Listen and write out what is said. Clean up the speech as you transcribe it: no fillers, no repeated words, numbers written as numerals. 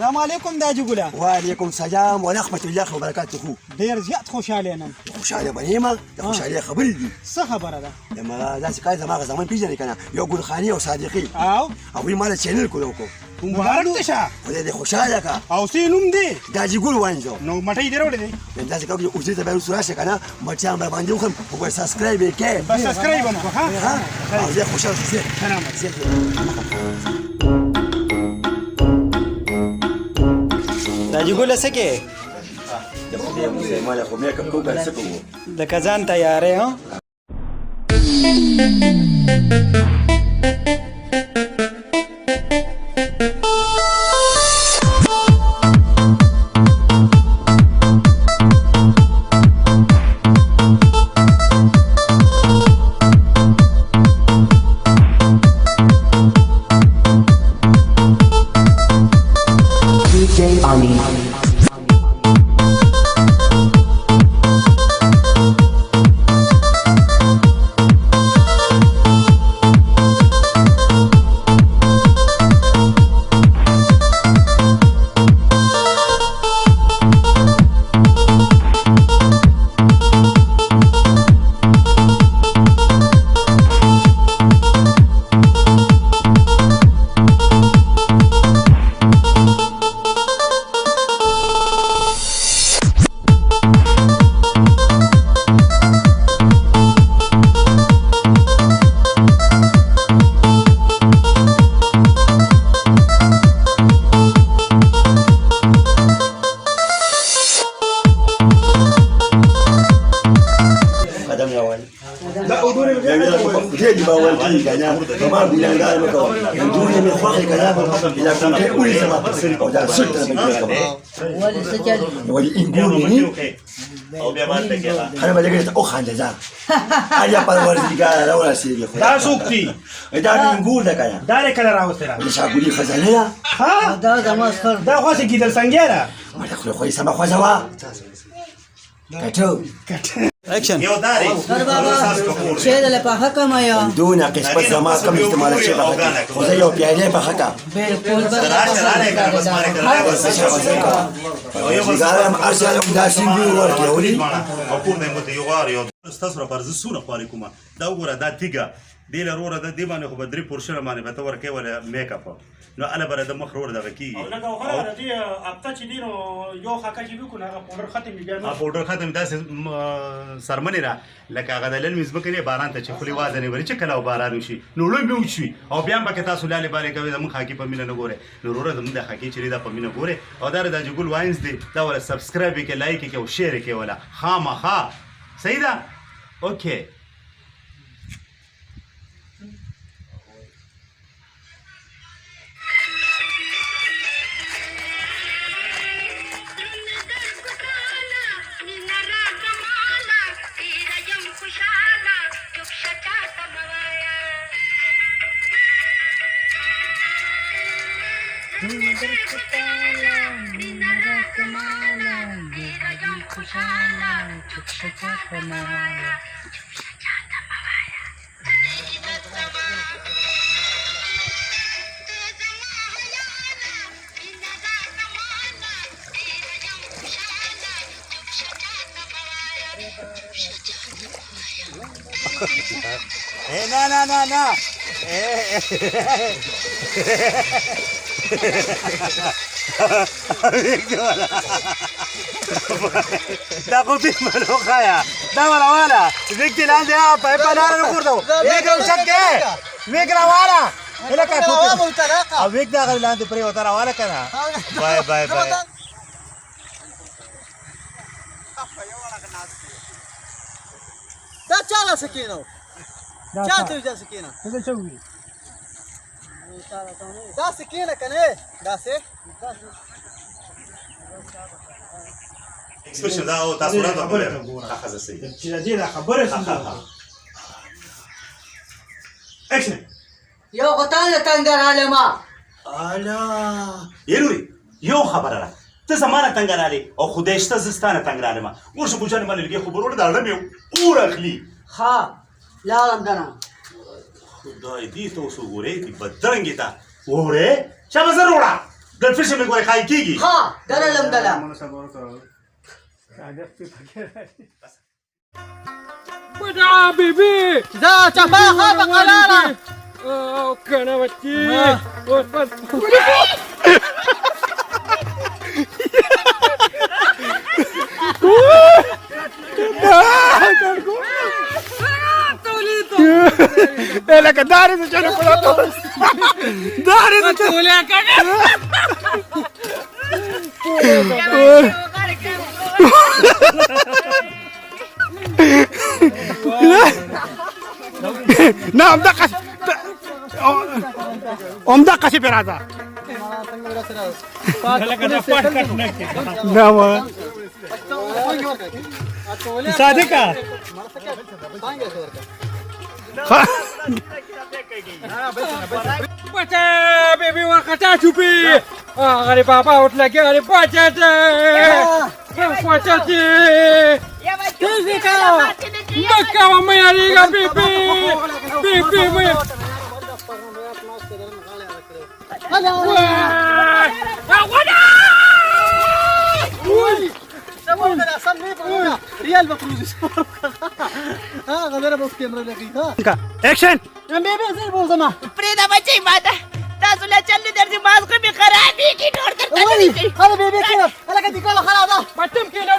السلام علیکم دا جګوله. وعلیکم السلام ورحمة الله وبرکاته. ډېر زیات خوشحاله نن. خوشحاله به یم د خوشحالۍ خبرې دي. څه خبره ده؟ داسې کار زما زمان پېژنې که نه یو ګلخاني او صادقي هغوی ما له چینل کولو وکړو. مبارک دې شه. خدای دې خوشحاله کړه. او څه نوم دی؟ دا جګول واینځو. نو مټۍ دې راوړې دی؟ داسې کوه چې اوسې ته بیا وروسته راشې که نه مټیان به باندې وخورم خو سبسکرایب یې کړې. بس سبسکرایب هم وکړه ها. او زه خوشحاله شوم. دا جګوله څه کې؟ د خدای مسلمانه خو مې کوم کوه څه کوو لکه ځان تیارې ها. دي باول كي كنا ما بينا قال مكو الدنيا من خاخي كنا إلى كم كأولي سما أو ده سلطة بيجي ولي سجل ولي إنجوني أنا ما لقيت أخان جزاء أنا بارور ديكا لا ولا سيري دا سوكتي دا إنجون ده كنا دا لك لا راوس ترى مش هقولي خزانة ها دا ماسكر دا خواسي كده السنجيرة ما تخلو خوي سما خوازوا كتو اكشن يو داري شيء ده بحكم يا دون قسمة زمان كم استعمال الشيء بحكم وزي يو بيعني بحكم بالكل بس قالم أرسل مداسين بيورك يا ولي أقول نموت يغاري استثمر برزسونا قاركما دا وګوره دا تیګه دی له وروره د دې باندې خو به درې پورشنه باندې به ته ورکې ولا میک اپ نو اله بره د مخ وروره دغه کېږي او لکه وخوره د دې هفته چې دی نو یو خاکه چې وکړو هغه پوډر ختم دی بیا پوډر ختم داسې سرمنې را لکه هغه د للمې ځمکې نه باران ته چې خولې وازه نه وري چې کله باران وشي نو لوی به وشي او بیا به تاسو لاله باندې کوي زموږ خاکي په مینه نه ګوره نو وروره زموږ د خاکي چې دا په مینه ګوره او دا د جګول واینز دی دا ولا سبسکرایب کې لایک کې او شیر کې ولا خامخا صحیح ده اوکې نا دا قلتي ملوخايا دا ولا ذيك الآن يا بنانا نقولوا ذيك وشكة ذيك ولا هلا كاتوك أبيك دا غير الآن تبري وترى ولا كنا باي باي باي دا چاله سکینو چا ته ځه سکینه څه چوي دا سکینه کنه دا سه اكسبريشن دا او تاسو راته وګورئ اخذ سي چې دې دا خبره څنګه اکشن یو غتان تنګر عالمه الا يلوري یو خبره را ته زمانه تنګراله او خودشته زستانه تنګراله ما ورشه بوجانه باندې لګي خبرونه دا لمه اور اخلي ها لارم دنا خدای دې ته اوس وګورئ دې بدرنګ تا وره چا بزروړه بلد فيش من قولي خاي كيجي ها درلم دلا Bada bibi. ذا تبا خابق قلالا Oh, kana wati. Oh, pas. Ela que dari se chano con la dari se Tole kana. نعم دقش دقش برازا نعم صادقة Bada bibi wa kata chupi. Ah, gari papa ut lagi gari baca je. Baca je. كيف كاو Maka mama yari ga bibi. Bibi me. هذا Wada. سمونا سمي بقولنا ريال مفروض ها غير بس كاميرا دقيقة اكشن يا بيبي زي بوزما प्रेदा बच्चे माता तासुला चलने दर्जी मास्क में खराबी की नोट करता هذا بيبي كده هلا كده كده خلاص Macam kena